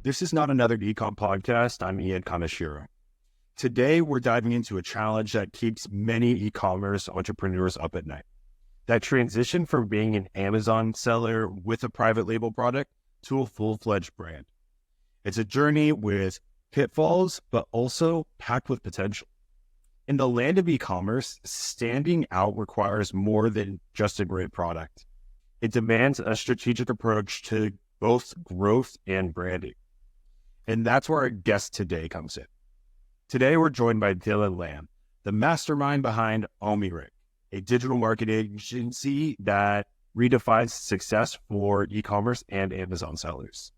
This is not another ecom podcast. I'm Ian Kaneshiro. Today, we're diving into a challenge that keeps many e-commerce entrepreneurs up at night. That transition from being an Amazon seller with a private label product to a full-fledged brand. It's a journey with pitfalls, but also packed with potential. In the land of e-commerce, standing out requires more than just a great product. It demands a strategic approach to both growth and branding. And that's where our guest today comes in. Today, we're joined by Dylan Lamb, the mastermind behind Omirig, a digital marketing agency that redefines success for e-commerce and Amazon sellers.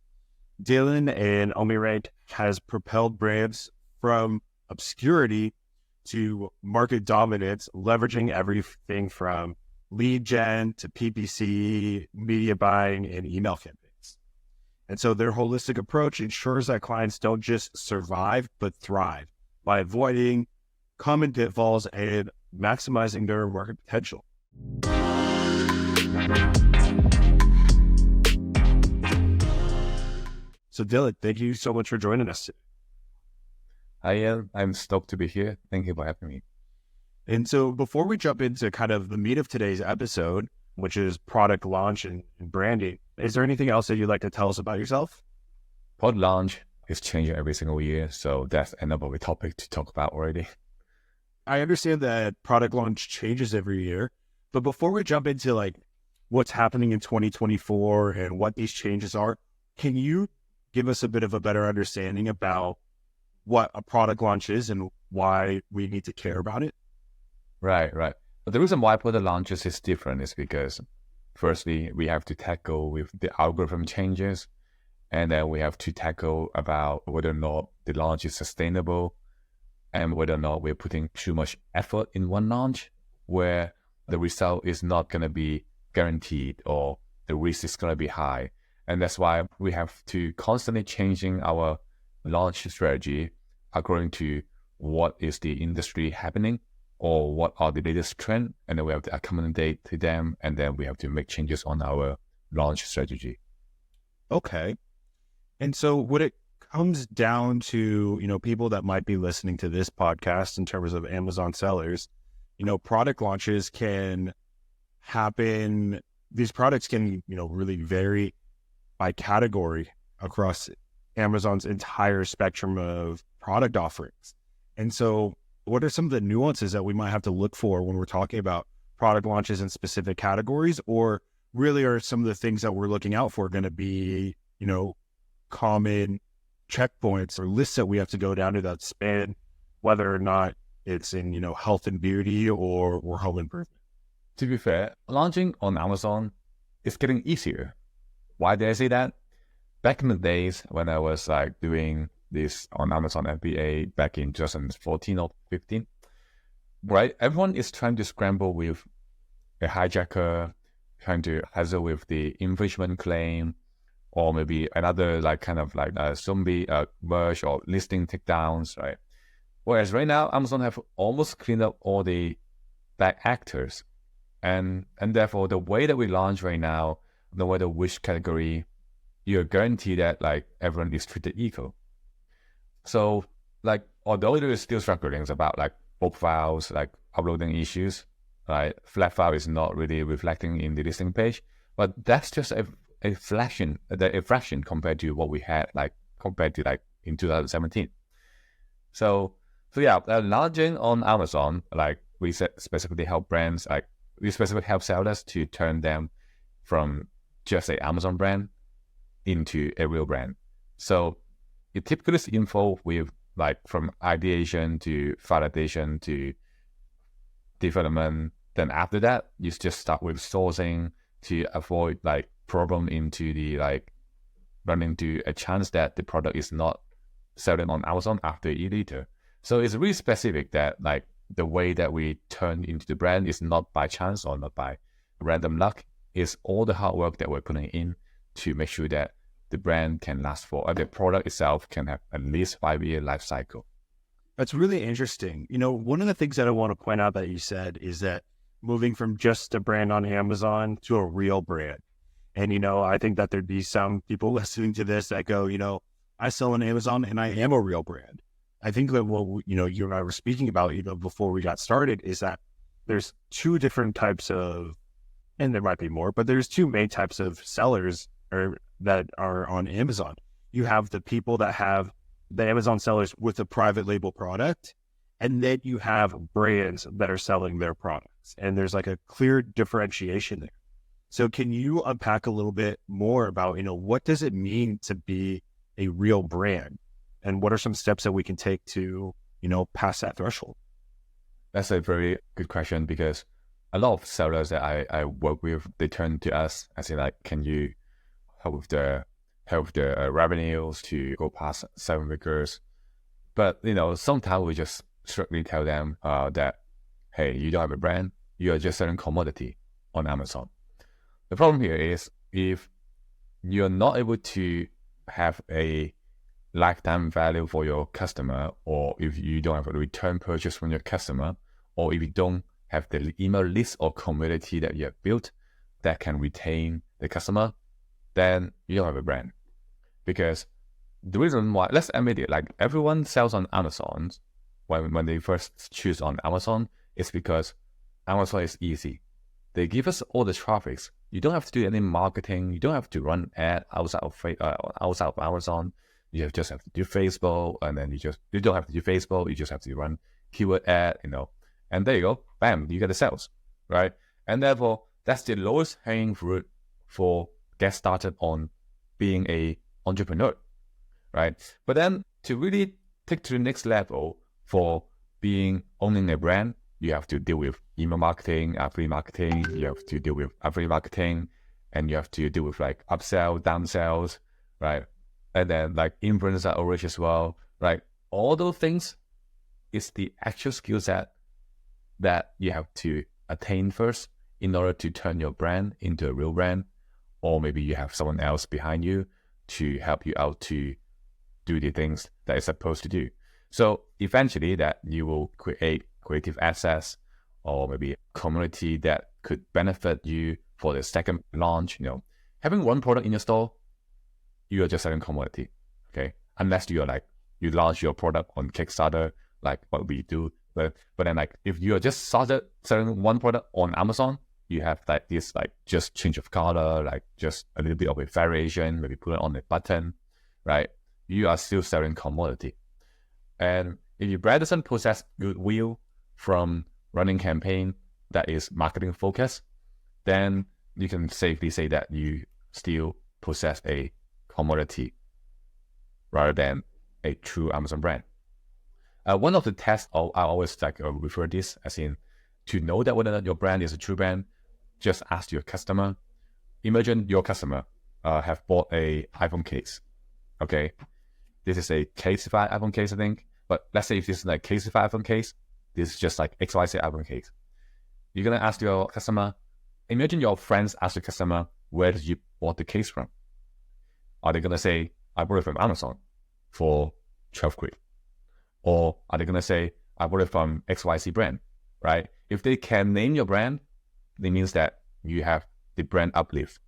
Dylan and Omirig has propelled brands from obscurity to market dominance, leveraging everything from lead gen to PPC, media buying, and email campaigns. And so their holistic approach ensures that clients don't just survive, but thrive by avoiding common pitfalls and maximizing their market potential. So Dylan, thank you so much for joining us today. Hi, Ian. I'm stoked to be here. Thank you for having me. And so before we jump into kind of the meat of today's episode, which is product launch and branding, is there anything else that you'd like to tell us about yourself? Product launch is changing every single year, so that's another topic to talk about already. I understand that product launch changes every year, but before we jump into like what's happening in 2024 and what these changes are, can you give us a bit of a better understanding about what a product launch is and why we need to care about it? Right. But the reason why product launches is different is because, firstly, we have to tackle with the algorithm changes, and then we have to tackle about whether or not the launch is sustainable and whether or not we're putting too much effort in one launch where the result is not going to be guaranteed or the risk is going to be high. And that's why we have to constantly changing our launch strategy according to what is the industry happening or what are the latest trend, and then we have to accommodate to them, and then we have to make changes on our launch strategy. Okay. And so when it comes down to, people that might be listening to this podcast in terms of Amazon sellers, product launches can happen. These products can, really vary by category across Amazon's entire spectrum of product offerings. And so what are some of the nuances that we might have to look for when we're talking about product launches in specific categories, or really are some of the things that we're looking out for going to be, common checkpoints or lists that we have to go down to that span, whether or not it's in, health and beauty or home improvement? To be fair, launching on Amazon is getting easier. Why did I say that? Back in the days when I was doing this on Amazon FBA back in 2014 or 15, right? Everyone is trying to scramble with a hijacker, trying to hassle with the infringement claim, or maybe another zombie merge or listing takedowns, right? Whereas right now, Amazon have almost cleaned up all the bad actors. And therefore, the way that we launch right now, no matter which category, you're guaranteed that everyone is treated equal. So although there is still strugglings about bulk files, uploading issues, right? Flat file is not really reflecting in the listing page, but that's just a fraction compared to what we had compared to in 2017. So yeah, launching on Amazon, we specifically help brands, we specifically help sellers to turn them from just a Amazon brand into a real brand. So it typically is info with from ideation to validation to development. Then after that, you just start with sourcing to avoid problem into the run into a chance that the product is not selling on Amazon after a year later. So it's really specific that the way that we turn into the brand is not by chance or not by random luck. It's all the hard work that we're putting in to make sure that the brand can last for, the product itself can have at least 5-year life cycle. That's really interesting. One of the things that I want to point out that you said is that moving from just a brand on Amazon to a real brand. And, I think that there'd be some people listening to this that go, I sell on Amazon and I am a real brand. I think that what, you and I were speaking about, before we got started is that there's two different types of, and there might be more, but there's two main types of sellers that are on Amazon. You have the people that have the Amazon sellers with a private label product, and then you have brands that are selling their products. And there's like a clear differentiation there. So can you unpack a little bit more about, what does it mean to be a real brand? And what are some steps that we can take to, pass that threshold? That's a very good question, because a lot of sellers that I work with, they turn to us and say, like, can you help with the revenues to go past 7 figures? But, sometimes we just strictly tell them that, hey, you don't have a brand, you are just selling commodity on Amazon. The problem here is if you're not able to have a lifetime value for your customer, or if you don't have a return purchase from your customer, or if you don't have the email list or community that you have built that can retain the customer, then you don't have a brand. Because the reason why, let's admit it, like everyone sells on Amazon when they first choose on Amazon, it's because Amazon is easy. They give us all the traffics. You don't have to do any marketing. You don't have to run ad outside of Amazon. You just have to do Facebook, and then you don't have to do Facebook. You just have to run keyword ad, and there you go. Bam, you get the sales, right? And therefore, that's the lowest hanging fruit for get started on being a entrepreneur, right? But then to really take to the next level for owning a brand, you have to deal with email marketing, affiliate marketing. You have to deal with affiliate marketing, and you have to deal with like upsell, downsells, right? And then like influencer outreach as well, right? All those things is the actual skill set that you have to attain first in order to turn your brand into a real brand. Or maybe you have someone else behind you to help you out to do the things that it's supposed to do. So eventually that you will create creative assets or maybe a community that could benefit you for the second launch. Having one product in your store, you are just selling commodity, okay? Unless you launch your product on Kickstarter, like what we do. But then like if you are just started selling one product on Amazon, you have like this like just change of color, like just a little bit of a variation, maybe put it on a button, right? You are still selling commodity. And if your brand doesn't possess goodwill from running campaign that is marketing focused, then you can safely say that you still possess a commodity rather than a true Amazon brand. One of the tests I always refer this as in to know that whether or not your brand is a true brand, just ask your customer. Imagine your customer have bought a iPhone case. Okay, this is a casefied iPhone case, I think. But let's say if this is like casefied iPhone case, this is just like XYZ iPhone case. You're gonna ask your customer. Imagine your friends ask the customer, where did you bought the case from? Are they gonna say, I bought it from Amazon for 12 quid? Or are they gonna say, I bought it from XYZ brand, right? If they can name your brand, it means that you have the brand uplift,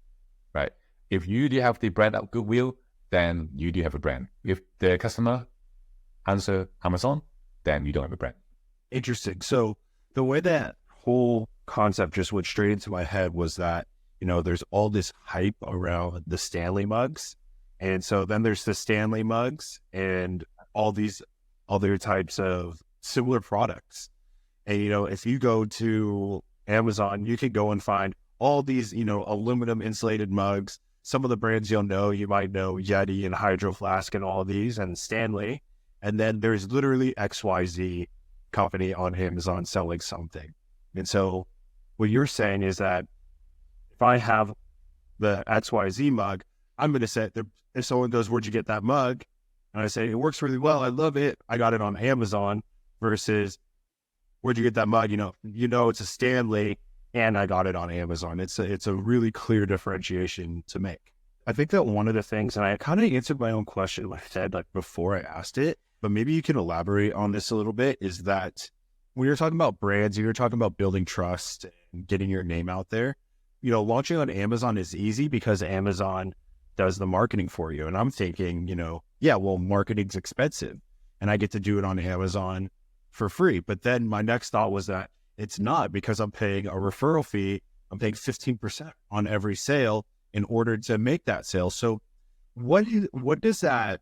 right? If you do have the brand up goodwill, then you do have a brand. If the customer answer Amazon, then you don't have a brand. Interesting. So the way that whole concept just went straight into my head was that, there's all this hype around the Stanley mugs. And so then there's the Stanley mugs and all these other types of similar products. And, if you go to Amazon, you can go and find all these, aluminum insulated mugs. Some of the brands you might know Yeti and Hydro Flask and all of these and Stanley. And then there's literally XYZ company on Amazon selling something. And so what you're saying is that if I have the XYZ mug, I'm going to say, if someone goes, where'd you get that mug? And I say, it works really well. I love it. I got it on Amazon versus where'd you get that mug? It's a Stanley and I got it on Amazon. It's a really clear differentiation to make. I think that one of the things, and I kind of answered my own question, like I said, like before I asked it, but maybe you can elaborate on this a little bit, is that when you're talking about brands, you're talking about building trust, and getting your name out there. Launching on Amazon is easy because Amazon does the marketing for you. And I'm thinking, yeah, well, marketing's expensive and I get to do it on Amazon for free. But then my next thought was that it's not, because I'm paying a referral fee. I'm paying 15% on every sale in order to make that sale. So what does that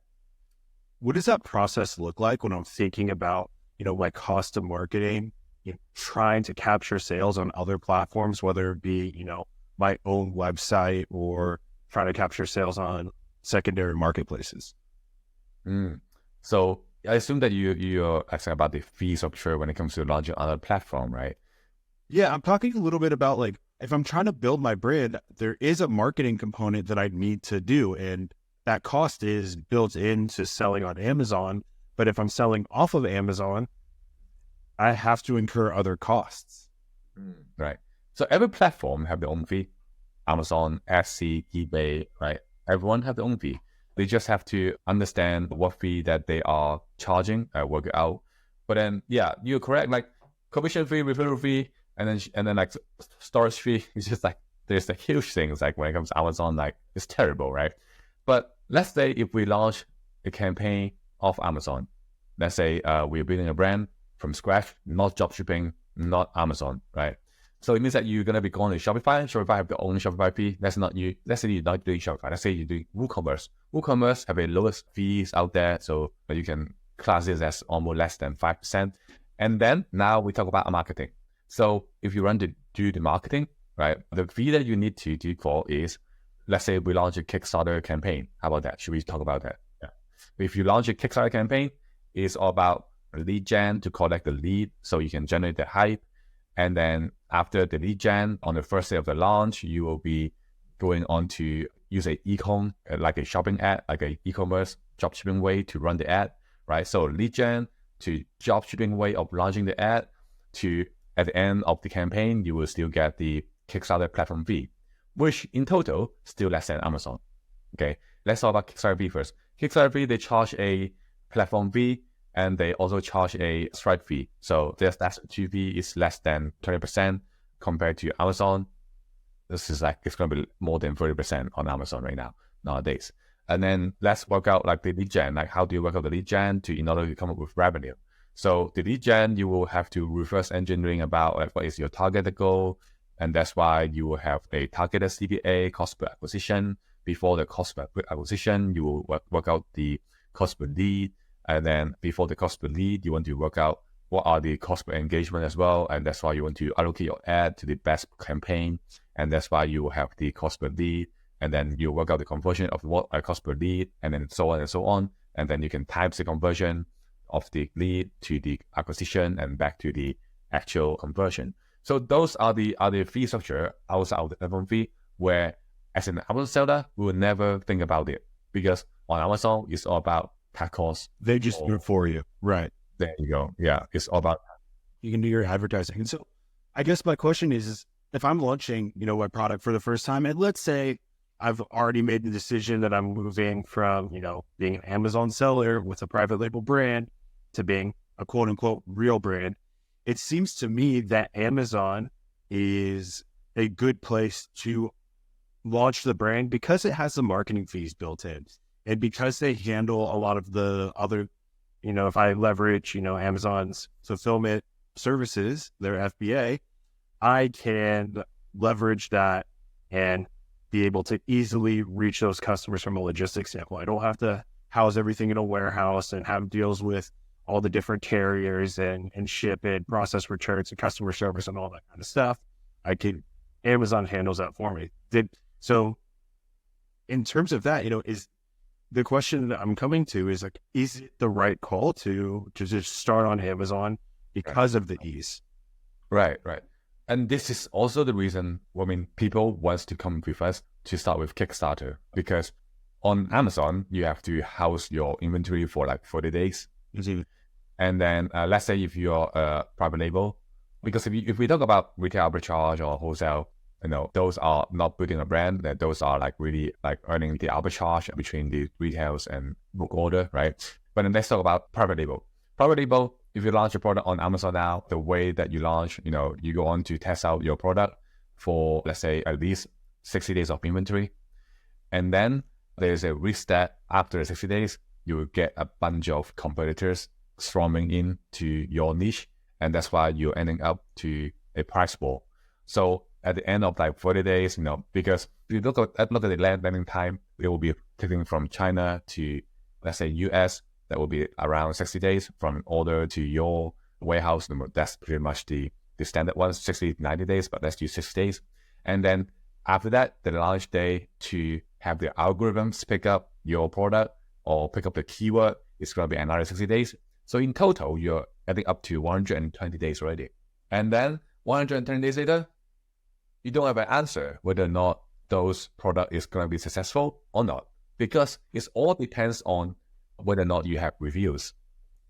process look like when I'm thinking about, my cost of marketing, trying to capture sales on other platforms, whether it be, my own website or trying to capture sales on secondary marketplaces? So I assume that you're asking about the fee structure when it comes to launching on other platform, right? Yeah, I'm talking a little bit about like, if I'm trying to build my brand, there is a marketing component that I need to do. And that cost is built into selling on Amazon. But if I'm selling off of Amazon, I have to incur other costs. Right. So every platform have their own fee. Amazon, Etsy, eBay, right? Everyone have their own fee. They just have to understand what fee that they are charging, work it out. But then, yeah, you're correct. Like commission fee, referral fee, and then like storage fee. It's just like there's the huge things. Like when it comes to Amazon, like it's terrible, right? But let's say if we launch a campaign off Amazon, let's say we're building a brand from scratch, not drop shipping, not Amazon, right? So it means that you're gonna be going to Shopify. Shopify have their own Shopify fee. Let's say you're not doing Shopify. Let's say you're doing WooCommerce. WooCommerce have a lowest fees out there, so you can class this as almost less than 5%. And then now we talk about marketing. So if you want to do the marketing, right, the fee that you need to do for is, let's say we launch a Kickstarter campaign. How about that? Should we talk about that? Yeah. If you launch a Kickstarter campaign, it's all about lead gen to collect the lead so you can generate the hype. And then after the lead gen, on the first day of the launch, you will be going on to use a e-com, like a shopping ad, like a e-commerce drop shipping way to run the ad, right? So lead gen to drop shipping way of launching the ad to at the end of the campaign, you will still get the Kickstarter platform fee, which in total still less than Amazon. Okay, let's talk about Kickstarter fee first. Kickstarter fee, they charge a platform fee and they also charge a Stripe fee. So their two fee is less than 20% compared to Amazon. This is like, it's going to be more than 30% on Amazon right now, nowadays. And then let's work out like the lead gen, like how do you work out the lead gen in order to come up with revenue? So the lead gen, you will have to reverse engineering about like, what is your targeted goal. And that's why you will have a targeted CPA, cost per acquisition. Before the cost per acquisition, you will work out the cost per lead. And then before the cost per lead, you want to work out what are the cost per engagement as well. And that's why you want to allocate your ad to the best campaign. And that's why you will have the cost per lead. And then you work out the conversion of what cost per lead, and then so on and so on. And then you can times the conversion of the lead to the acquisition and back to the actual conversion. So those are the fee structure outside of the platform fee, where as an Amazon seller, we will never think about it, because on Amazon, it's all about cut costs. They just do it for you. Right. There you go. Yeah. It's all about, you can do your advertising. And so I guess my question is if I'm launching, a product for the first time, and let's say I've already made the decision that I'm moving from, being an Amazon seller with a private label brand to being a quote unquote real brand. It seems to me that Amazon is a good place to launch the brand because it has the marketing fees built in, and because they handle a lot of the other, if I leverage, Amazon's fulfillment services, their FBA, I can leverage that and be able to easily reach those customers from a logistics standpoint. I don't have to house everything in a warehouse and have deals with all the different carriers and ship and process returns and customer service and all that kind of stuff. Amazon handles that for me. So in terms of that, is the question that I'm coming to is like, is it the right call to just start on Amazon because of the ease? Right. And this is also the reason, people want to come with us to start with Kickstarter, because on Amazon, you have to house your inventory for like 40 days. Mm-hmm. And then let's say if you're a private label, because if we talk about retail arbitrage or wholesale, those are not building a brand, that those are like really like earning the arbitrage between the retails and book order, right? But then let's talk about private label. Private label, if you launch a product on Amazon now, the way that you launch, you go on to test out your product for, let's say, at least 60 days of inventory. And then there's a risk that after 60 days, you will get a bunch of competitors swarming into your niche. And that's why you're ending up to a price war. So at the end of like 40 days, because if you look at the landing time, it will be taking from China to, let's say, US, that will be around 60 days from order to your warehouse. That's pretty much the standard one, 60 to 90 days, but let's use 60 days. And then after that, the launch day to have the algorithms pick up your product or pick up the keyword is going to be another 60 days. So in total, you're adding up to 120 days already. And then 120 days later, you don't have an answer whether or not those product is going to be successful or not, because it all depends on whether or not you have reviews.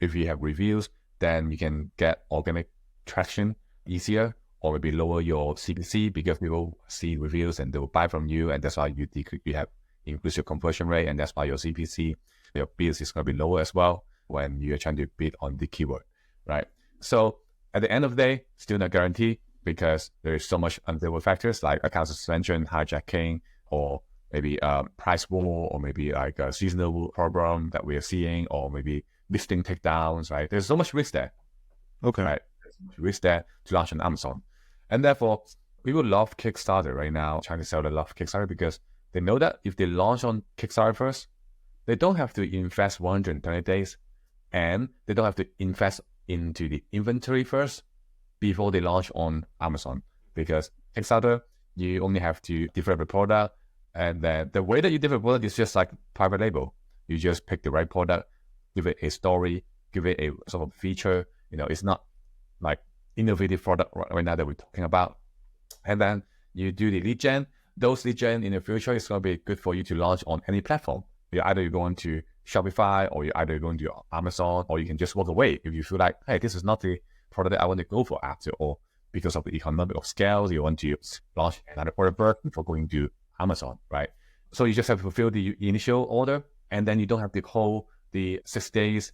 If you have reviews, then you can get organic traction easier, or maybe lower your CPC because people see reviews and they will buy from you, and that's why you have increase your conversion rate, and that's why your CPC, your bids is going to be lower as well when you're trying to bid on the keyword, right? So at the end of the day, still not guaranteed because there is so much unfavorable factors like account suspension, hijacking, or maybe price war, or maybe like a seasonal problem that we are seeing, or maybe listing takedowns, right? There's so much risk there. Okay. Right? There's so much risk there to launch on Amazon. And therefore, people love Kickstarter right now, trying to sell they love Kickstarter because they know that if they launch on Kickstarter first, they don't have to invest 120 days, and they don't have to invest into the inventory first before they launch on Amazon. Because Kickstarter, you only have to develop a product, and then the way that you develop a product is just like private label. You just pick the right product, give it a story, give it a sort of feature. It's not like innovative product right now that we're talking about. And then you do the lead gen. Those lead gen in the future is going to be good for you to launch on any platform. You're going to Shopify, or you're either going to Amazon, or you can just walk away if you feel like, hey, this is not the product that I want to go for after, or because of the economic of scale, you want to launch another product before going to Amazon, right? So you just have to fulfill the initial order, and then you don't have to hold the 6 days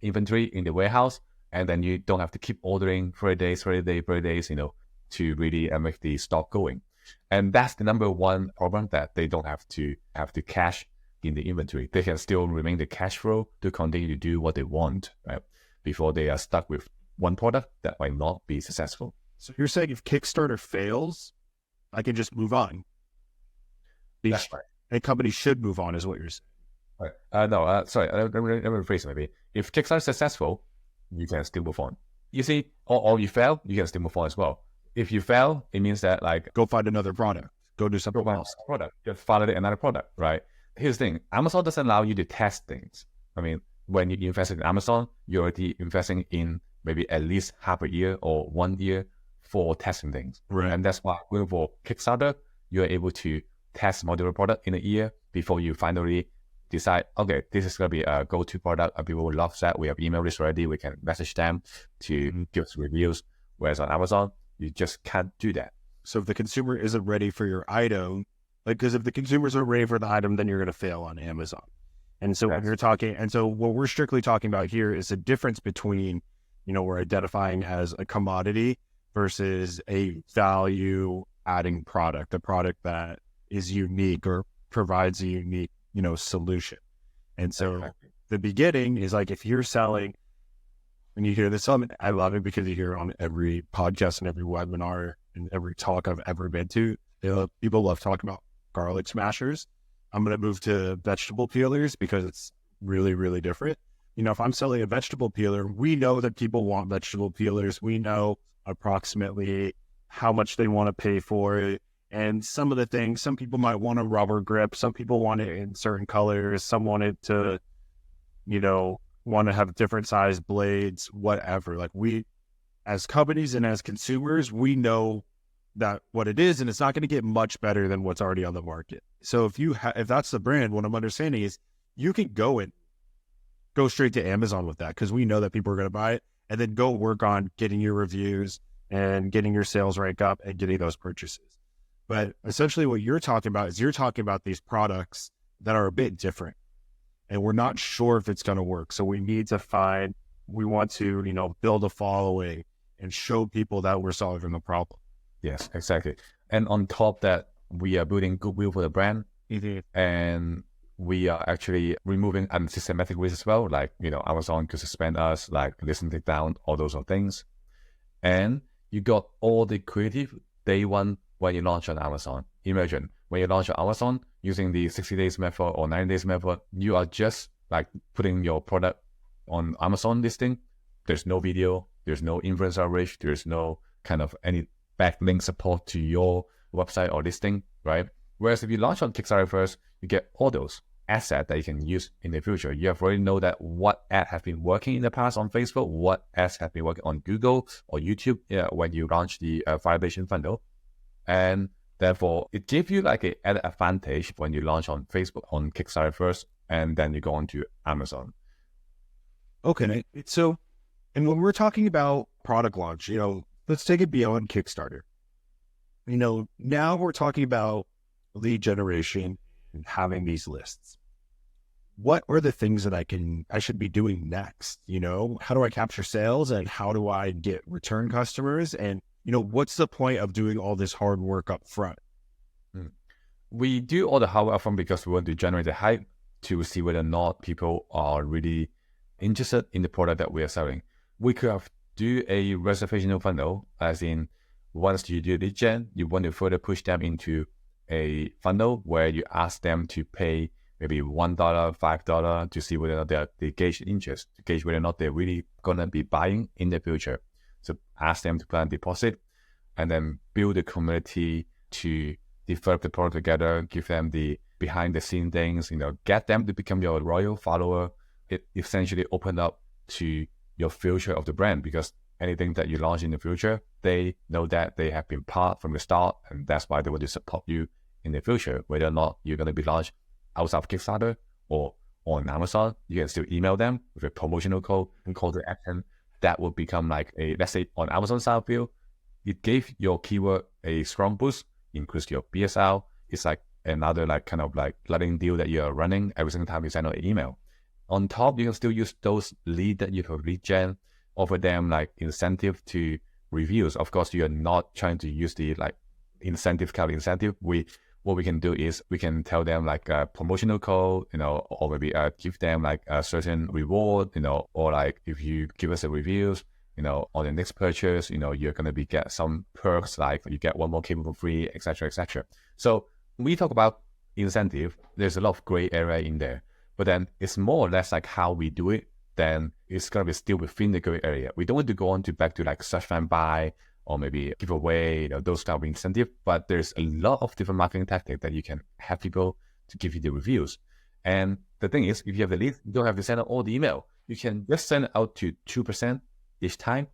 inventory in the warehouse, and then you don't have to keep ordering 30 days, to really make the stock going. And that's the number one problem, that they don't have to cash in the inventory. They can still remain the cash flow to continue to do what they want, right? Before they are stuck with one product that might not be successful. So you're saying if Kickstarter fails, I can just move on? That's right. A company should move on, is what you're saying. Right. Sorry, let me rephrase it maybe. If Kickstarter is successful, you can still move on. You see, or you fail, you can still move on as well. If you fail, it means that like go find another product, go do something else. Just validate another product, right? Here's the thing: Amazon doesn't allow you to test things. I mean, when you invest in Amazon, you're already investing in maybe at least half a year or 1 year for testing things, right? And that's why going for Kickstarter, you're able to test multiple product in a year before you finally decide, okay, this is going to be a go-to product, and people will love that. We have email list already. We can message them to give us reviews. Whereas on Amazon, you just can't do that. So if the consumer isn't ready for your item, because if the consumers aren't ready for the item, then you're going to fail on Amazon. And so when you're talking, and so what we're strictly talking about here is the difference between, we're identifying as a commodity versus a value adding product, a product that is unique or provides a unique, solution. And so the beginning is like, if you're selling, when you hear this, I love it because you hear it on every podcast and every webinar and every talk I've ever been to. People love talking about garlic smashers. I'm going to move to vegetable peelers because it's really, really different. If I'm selling a vegetable peeler, we know that people want vegetable peelers. We know approximately how much they want to pay for it. And some of the things, some people might want a rubber grip. Some people want it in certain colors. Some want it to, want to have different size blades, whatever. Like we, as companies and as consumers, we know that what it is, and it's not going to get much better than what's already on the market. So if that's the brand, what I'm understanding is you can go straight to Amazon with that, because we know that people are going to buy it, and then go work on getting your reviews and getting your sales rank up and getting those purchases. But essentially what you're talking about is you're talking about these products that are a bit different, and we're not sure if it's going to work. So we need to find We want to, build a following and show people that we're solving the problem. Yes, exactly. And on top that, we are building goodwill for the brand, and we are actually removing unsystematic risk as well. Like, Amazon could suspend us, like listen it down, all those sort of things. And you got all the creative day one when you launch on Amazon. Imagine when you launch on Amazon using the 60 days method or 90 days method, you are just like putting your product on Amazon listing. There's no video, there's no influencer reach, there's no kind of any backlink support to your website or listing, right? Whereas if you launch on Kickstarter first, you get all those assets that you can use in the future. You have already know that what ad have been working in the past on Facebook, what ads have been working on Google or YouTube when you launch the validation funnel. And therefore, it gives you like an added advantage when you launch on Facebook, on Kickstarter first, and then you go on to Amazon. Okay. So, and when we're talking about product launch, let's take it beyond Kickstarter. Now we're talking about lead generation and having these lists. What are the things that I should be doing next? How do I capture sales and how do I get return customers? And, what's the point of doing all this hard work up front? We do all the hard work up front because we want to generate the hype to see whether or not people are really interested in the product that we are selling. We could have do a reservation funnel, as in once you do lead gen, you want to further push them into a funnel where you ask them to pay maybe $1, $5 to see whether or not they gauge interest, to gauge whether or not they're really going to be buying in the future. So ask them to put a deposit and then build a community to develop the product together, give them the behind the scene things, get them to become your loyal follower. It essentially opened up to your future of the brand, because anything that you launch in the future, they know that they have been part from the start, and that's why they want to support you in the future. Whether or not you're going to be launched outside of Kickstarter or on Amazon, you can still email them with a promotional code and call to action. That will become like let's say on Amazon side view, it gave your keyword a strong boost, increase your BSL. It's like another kind of flooding deal that you're running every single time you send out an email. On top, you can still use those lead that you have lead gen, offer them incentive to reviews. Of course, you're not trying to use the incentive. What we can do is we can tell them a promotional code, or maybe give them a certain reward, or if you give us a reviews, on the next purchase, you're going to get some perks, like you get one more cable for free, etc., etc. So when we talk about incentive, there's a lot of gray area in there, but then it's more or less how we do it. Then it's going to be still within the gray area. We don't want to go on back to search and buy, or maybe give away, those kind of incentive. But there's a lot of different marketing tactics that you can have people to give you the reviews. And the thing is, if you have the lead, you don't have to send out all the email. You can just send it out to 2% each time.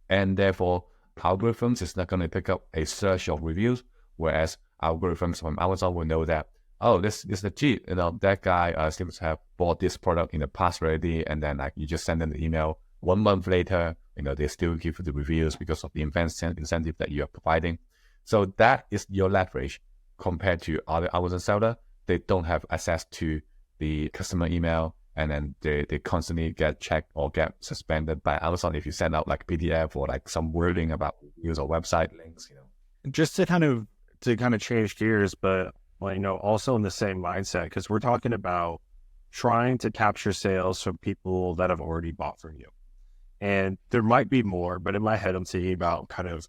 And therefore, algorithms is not going to pick up a search of reviews, whereas algorithms from Amazon will know that, oh, this is legit. That guy seems to have bought this product in the past already. And then you just send them the email 1 month later, they still give you the reviews because of the incentive that you are providing. So that is your leverage compared to other Amazon seller. They don't have access to the customer email, and then they constantly get checked or get suspended by Amazon if you send out PDF or some wording about reviews or website links. Just to kind of change gears, but also in the same mindset, because we're talking about trying to capture sales from people that have already bought from you. And there might be more, but in my head, I'm thinking about kind of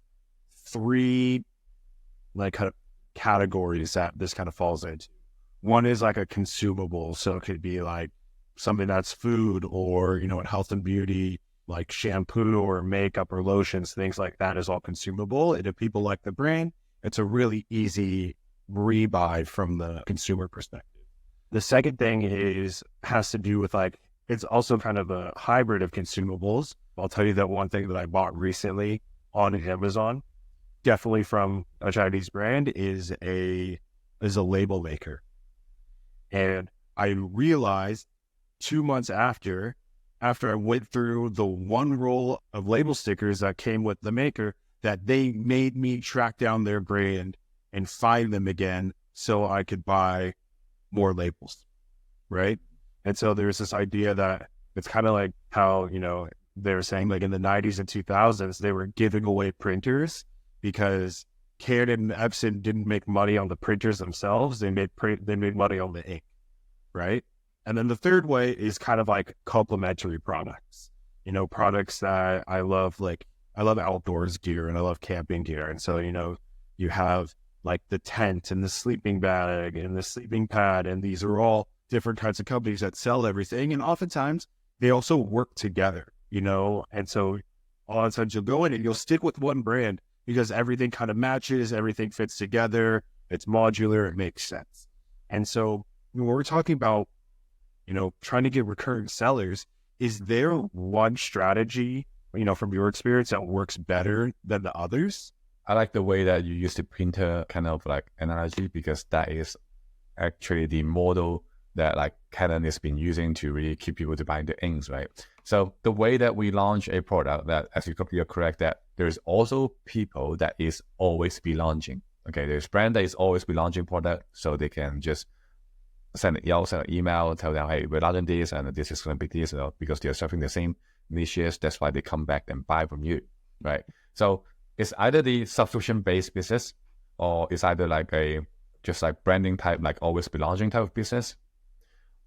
3 kind of categories that this kind of falls into. One is a consumable. So it could be something that's food, or, in health and beauty, like shampoo or makeup or lotions, things like that is all consumable. And if people like the brand, it's a really easy rebuy from the consumer perspective. The second thing has to do with it's also kind of a hybrid of consumables. I'll tell you that one thing that I bought recently on Amazon, definitely from a Chinese brand, is a label maker. And I realized 2 months after I went through the 1 roll of label stickers that came with the maker, that they made me track down their brand and find them again so I could buy more labels, right? And so there's this idea that it's kind of like how, they were saying like in the 90s and 2000s, they were giving away printers because Canon and Epson didn't make money on the printers themselves. They made money on the ink, right? And then the third way is kind of like complementary products, you know, products that I love, like I love outdoors gear and I love camping gear. And so, you know, you have like the tent and the sleeping bag and the sleeping pad. And these are all different kinds of companies that sell everything. And oftentimes they also work together, you know? And so a lot of times you'll go in and you'll stick with one brand because everything kind of matches, everything fits together. It's modular, it makes sense. And so when we're talking about, you know, trying to get recurring sellers, is there one strategy, you know, from your experience that works better than the others? I like the way that you use the printer kind of like analogy, because that is actually the model that like Canon has been using to really keep people to buy the inks, right? So the way that we launch a product, that as you're correct, that there's also people that is always be launching. Okay, there's brand that is always be launching product, so they can just send an email, tell them, hey, we're launching this and this is going to be this, you know, because they're serving the same niches. That's why they come back and buy from you, right? So it's either the subscription-based business, or it's either like a just like branding type, like always be launching type of business,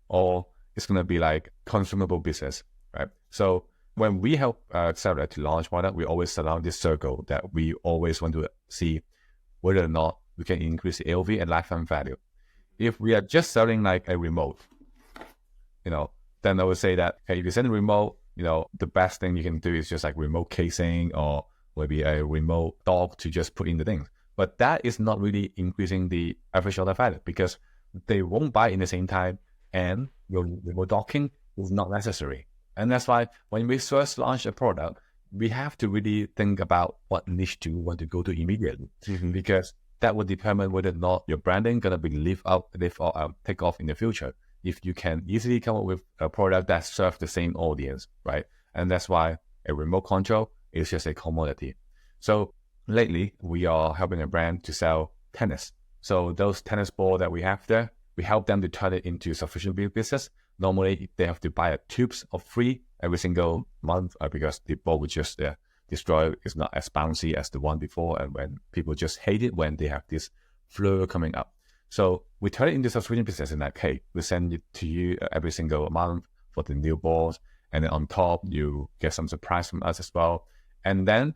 or it's going to be like consumable business, right? So when we help seller to launch product, we always surround this circle that we always want to see whether or not we can increase the AOV and lifetime value. If we are just selling like a remote, you know, then I would say that, hey, if you send a remote, you know, the best thing you can do is just like remote casing or maybe a remote dock to just put in the things. But that is not really increasing the average order value, because they won't buy in the same time, and your remote docking is not necessary. And that's why when we first launch a product, we have to really think about what niche do you want to go to immediately, because that will determine whether or not your branding gonna be take off in the future. If you can easily come up with a product that serves the same audience, right? And that's why a remote control is just a commodity. So lately, we are helping a brand to sell tennis. So those tennis balls that we have there, we help them to turn it into subscription business. Normally, they have to buy a tubes of free every single month because the ball would just destroy. It's not as bouncy as the one before, and when people just hate it when they have this flare coming up. So we turn it into subscription business in that case. We send it to you every single month for the new balls, and then on top you get some surprise from us as well. And then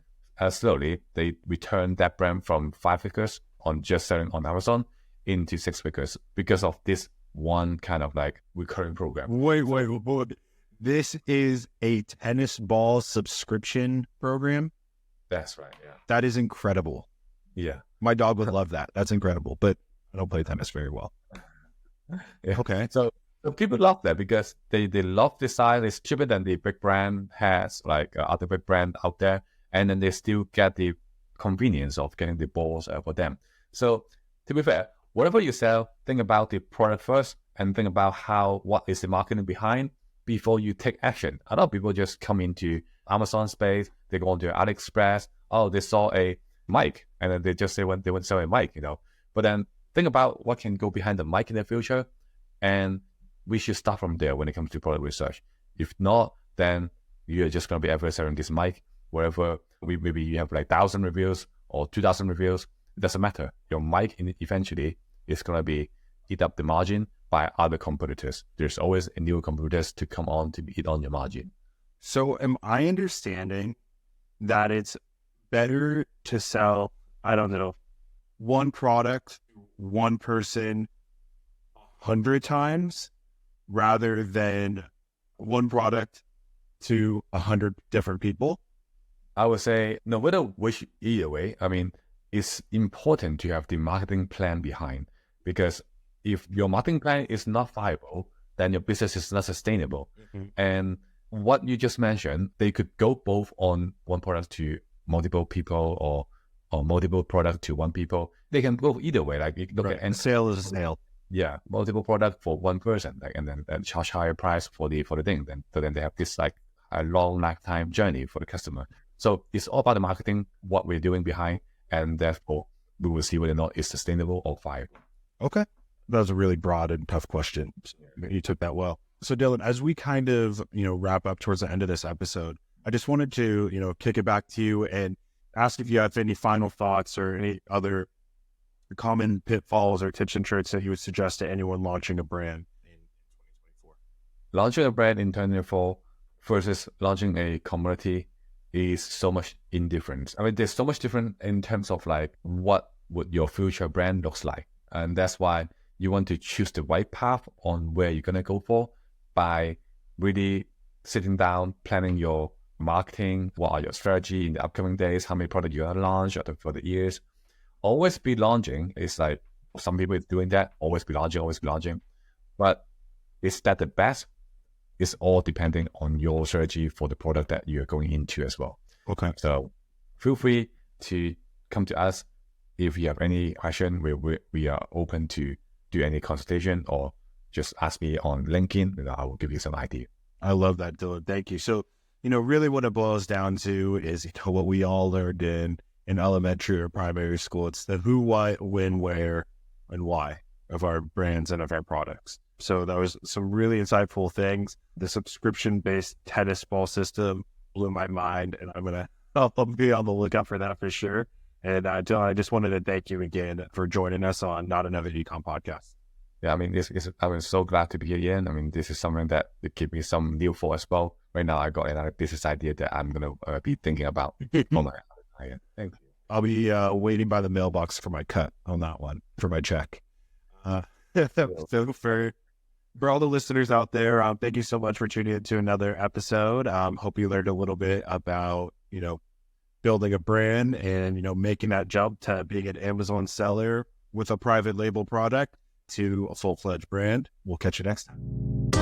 slowly we turn that brand from 5 figures on just selling on Amazon into 6 figures because of this one kind of like recurring program. Wait. This is a tennis ball subscription program? That's right, yeah. That is incredible. Yeah. My dog would love that. That's incredible, but I don't play tennis very well. Yeah. Okay. So people love that because they love the size. It's cheaper than the big brand has, like other big brand out there. And then they still get the convenience of getting the balls for them. So to be fair, whatever you sell, think about the product first and think about what is the marketing behind before you take action. A lot of people just come into Amazon space, they go onto AliExpress, they saw a mic, and then they just say when they want to sell a mic, you know. But then think about what can go behind the mic in the future, and we should start from there when it comes to product research. If not, then you're just going to be ever selling this mic wherever maybe you have like 1,000 reviews or 2,000 reviews. It doesn't matter. Your mic eventually is going to be eat up the margin by other competitors. There's always new competitors to come on to eat on your margin. So am I understanding that it's better to sell, I don't know, one product, one person 100 times rather than one product to 100 different people? I would say no matter which, either way, I mean, it's important to have the marketing plan behind, because if your marketing plan is not viable, then your business is not sustainable. And what you just mentioned, they could go both on one product to multiple people or multiple product to one people. They can go either way. Like you look Right. at And sale is a sale. Yeah, multiple product for one person, like, and then charge higher price for the thing. Then they have this like a long lifetime journey for the customer. So it's all about the marketing, what we're doing behind, and therefore we will see whether or not it's sustainable or viable. Okay. That was a really broad and tough question. You took that well. So Dylan, as we kind of, wrap up towards the end of this episode, I just wanted to, kick it back to you and ask if you have any final thoughts or any other common pitfalls or tips and tricks that you would suggest to anyone launching a brand in 2024. Launching a brand in 2024 versus launching a commodity is so much indifferent. I mean, there's so much different in terms of like what would your future brand looks like. And that's why you want to choose the right path on where you're going to go for by really sitting down, planning your marketing, what are your strategy in the upcoming days, how many products you're going to launch for the years. Always be launching. It's like some people doing that, always be launching. But is that the best? It's all depending on your strategy for the product that you're going into as well. Okay. So feel free to come to us if you have any question. We are open to do any consultation or just ask me on LinkedIn and I will give you some idea. I love that, Dylan. Thank you. So, really what it boils down to is, what we all learned in elementary or primary school. It's the who, why, when, where, and why of our brands and of our products. So that was some really insightful things. The subscription-based tennis ball system blew my mind, and I'll be on the lookout for that for sure. And Dylan, I just wanted to thank you again for joining us on Not Another Ecom Podcast. Yeah, I mean, I'm so glad to be here again. I mean, this is something that give me some new thought as well. Right now, I got another business idea that I'm going to be thinking about for my client. Thank you. I'll be waiting by the mailbox for my cut on that one, for my check. So for all the listeners out there, thank you so much for tuning into another episode. Hope you learned a little bit about, building a brand and, making that jump to being an Amazon seller with a private label product to a full-fledged brand. We'll catch you next time.